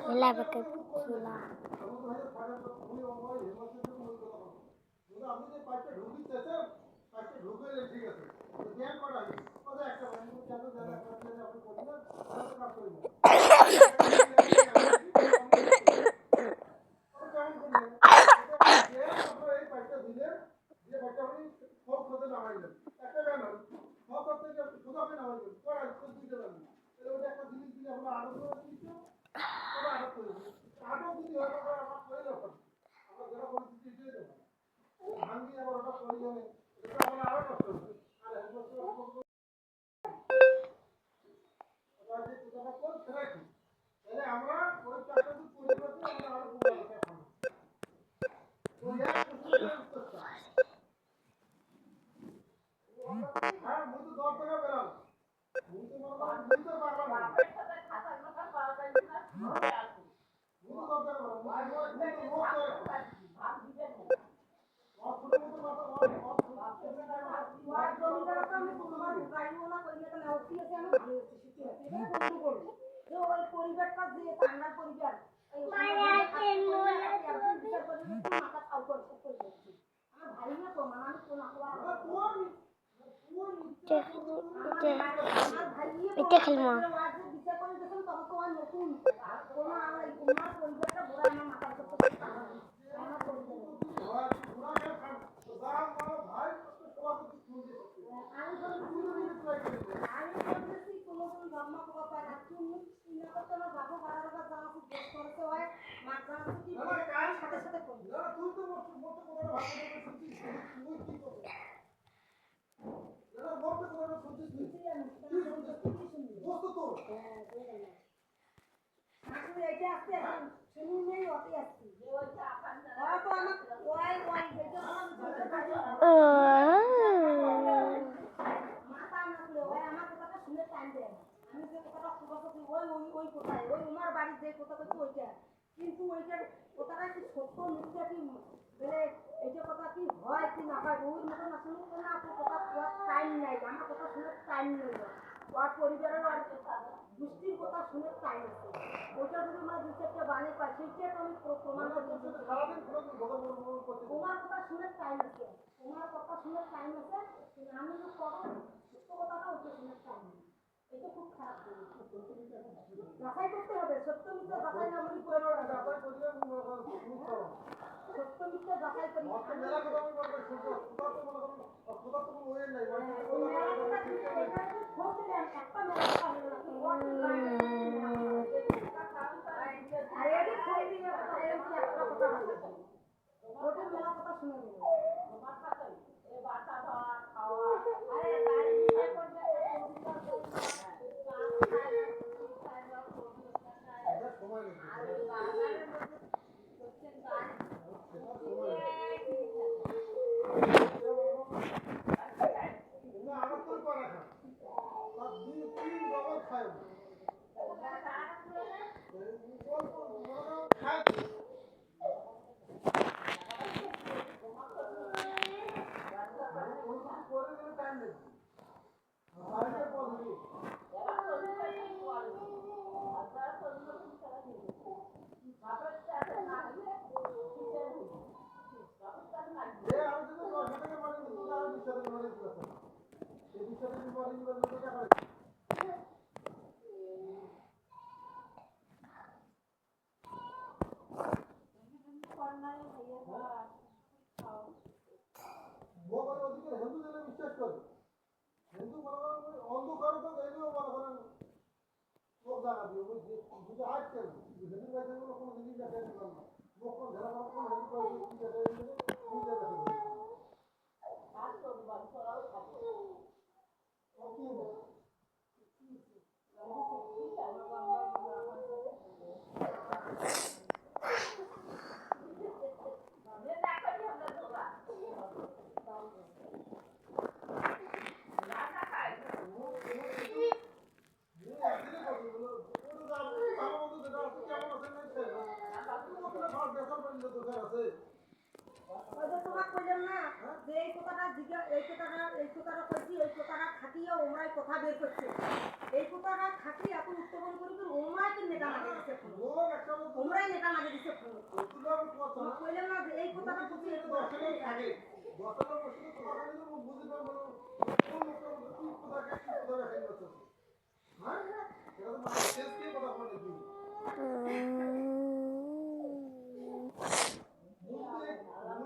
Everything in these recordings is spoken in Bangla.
খেলা পাকে খেলা এটা খেলবো কিন্তু ওইটার কথাটা কি সত্য মিথ্যা কি মানে এইটা কথা কি হয় কি না হয় ওই মতন আসলে না আপনার কথা শোনার টাইম নাই আমার কথা শোনার টাইম নেই ওর পরিবারের আর গোষ্ঠীর কথা শোনার টাইম আছে ওইটা যদি আমরা দু চারটা বানিয়ে পাই সেইটা তো আমি প্রমাণ করতে তোমার কথা শোনার টাইম আছে তোমার কথা শোনার টাইম আছে কিন্তু আমি যে করো সত্য কথাটা ওইটা শোনার টাইম নেই এটা খুব খারাপ যাচাই করতে হবে সত্য মিথ্যা যাচাই না করি সত্য মিথ্যা যাচাই করি মেলা কথা শুনে কথা বের করছে এই কথাটা থাকি এখন উত্তোলন করে ওমাকে নেতা তোমরাই নেতা মাঝে দিতে ফোন কইলাম না যে এই কথাটা বুঝি একটু থাকে দশটা বসে তো কথা বলে তো বুঝি না বলো কোন লোকটা কি কথা খাই হচ্ছে হ্যাঁ এটা তো মানে শেষ কি কথা বলে কি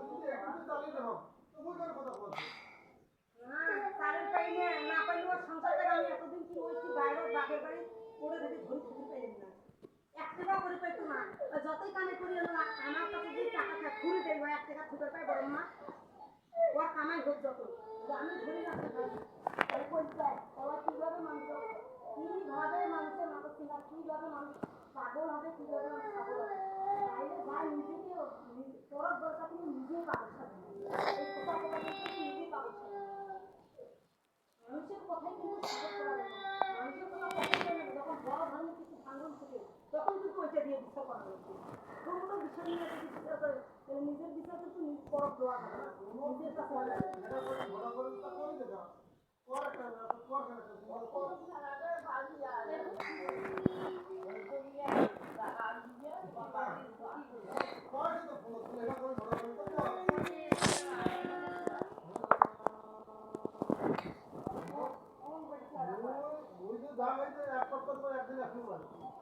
মুঝে একটু চালিয়ে দাও তুমি কার কথা বলছো না কারণ পাইলে না পাইলে ওর সংসারটা আমি এতদিন কি হইছি বাইরে বাপের বাড়ি ওরে যদি ধরে খুঁজে পাইলাম না এক টাকা করে পাইতো না যতই কামে করি না আমার কাছে যে টাকা থাকে ঘুরে দেয় এক টাকা খুঁজে পাই বড় মা ওর কামাই হোক যত আমি ধরে রাখতে পারি তাই বলতে ওরা কীভাবে মানুষ কীভাবে মানুষের মানুষ কিনা কীভাবে মানুষ পাগল হবে কীভাবে মানুষ পাগল হবে তাইলে ভাই নিজেকে তোর দরকার তুমি নিজেই পাগল সাথে এই কথা কথা নিজেই পাগল সাথে মানুষের কথাই কিন্তু সাপোর্ট করা যাবে মানুষের কথা কখন জানে যখন বড় ধরনের কিছু ভাঙন থাকে তখন কিন্তু ওইটা দিয়ে বিচার করা হচ্ছে কোনো বিষয় নিয়ে যদি বিচার করে নিজের বিচার কিন্তু নিজ পর দেওয়া হবে না নিজের কাছে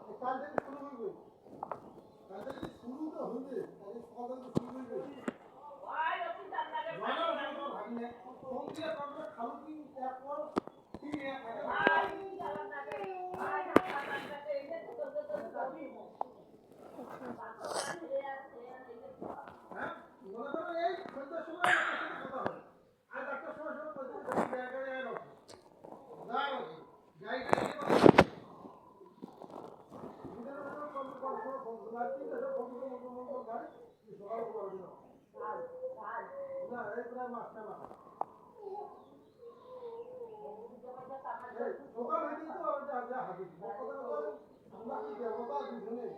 কাল থেকে শুরু হইবে কাল থেকে শুরু তো হইবে তাহলে সকাল থেকে শুরু হইবে ভাগিনে কোন দিয়ে আমরা খালু কি একবার ঠিক হ্যাঁ মনে করো এই সন্ধ্যার সময় কথা হয় আর একটা সময় জায়গায় যাই সকাল হয়ে তো আমরা কি দেবতা দুজনে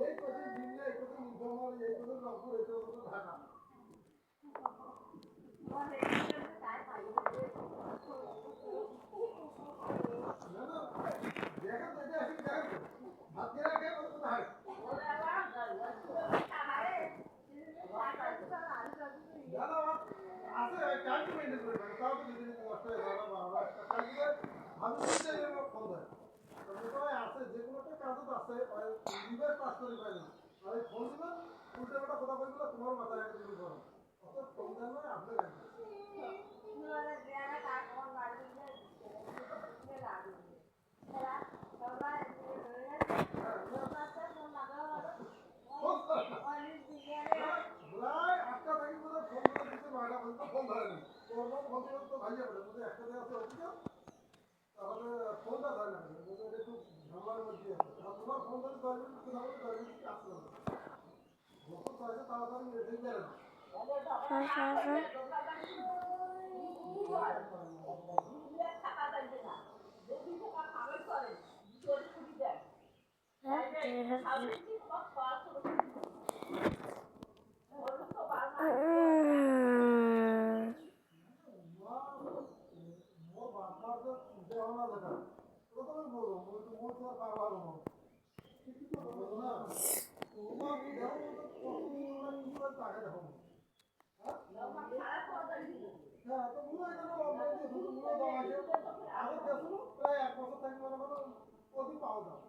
এই কথা দিনে এই কথা নির্ভর এই কথা রংপুর এই কথা ঢাকা না না দেখা তো এটা আসি দেখা তো ভাত দিয়ে রাখে কথা ঢাকা দাদা আছে টাইম মেইনটেইন করে তাও তো যদি কষ্ট হয় দাদা বাবা কালকে আমি বুঝতে যাবো ফোন দেয় তো আছে যে কোনো একটা কাজ তো আছে লিভার পাস করে পাই না আর ফোন দিবেন উল্টা পাল্টা কথা বললে তোমার মাথায় একটা জিনিস করো অত ফোন দেন না আপনি ফোন ধরে না ফোন তো ভাইয়া বলে একটা জায়গা আছে অফিস তাহলে ফোনটা ধরে না একটু ঝামেলার মধ্যে আছে তোমার ফোন ধরে 10 মিনিট কথা বলে 10 মিনিট কাজ করবে যখন চাইছে তাড়াতাড়ি রেডি করে না প্রায় 1 বছর থেকে মনে করো প্রতি পাওয়া যাবে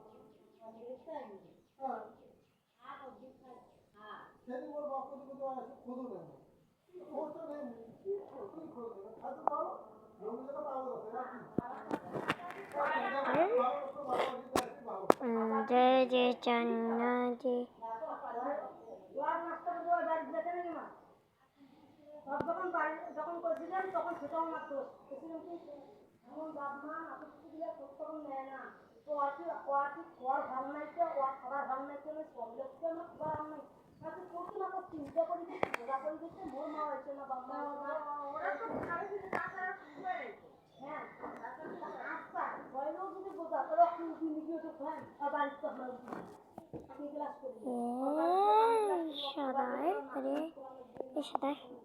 হ্যাঁ সেদিন ওর বাপ প্রতি কোথাও আসে খোঁজও নেই খোঁজটা নেই খোঁজ নেই খাইতে পারো জমি জায়গা পাওয়া যাচ্ছে जय जय चन्ना जी যখন করেছিলাম তখন সেটাও মাত্র এমন বাপ মা দিলে তখন নেয় না তো খোয়ার ভাব নাইছে খাবার ভাব নাইছে সব লোককে আমার খাবার ভাব নাই তাকে করছি না চিন্তা করে দিচ্ছি ওরা করে দিচ্ছে মোর মা হয়েছে না বাপ মা ওরা তো হ্যাঁ আচ্ছা বয়লেও যদি বোঝা তোরা নিজে তো খান আর বাড়িতে আপনার আপনি ক্লাস করবেন सदाई अरे सदाई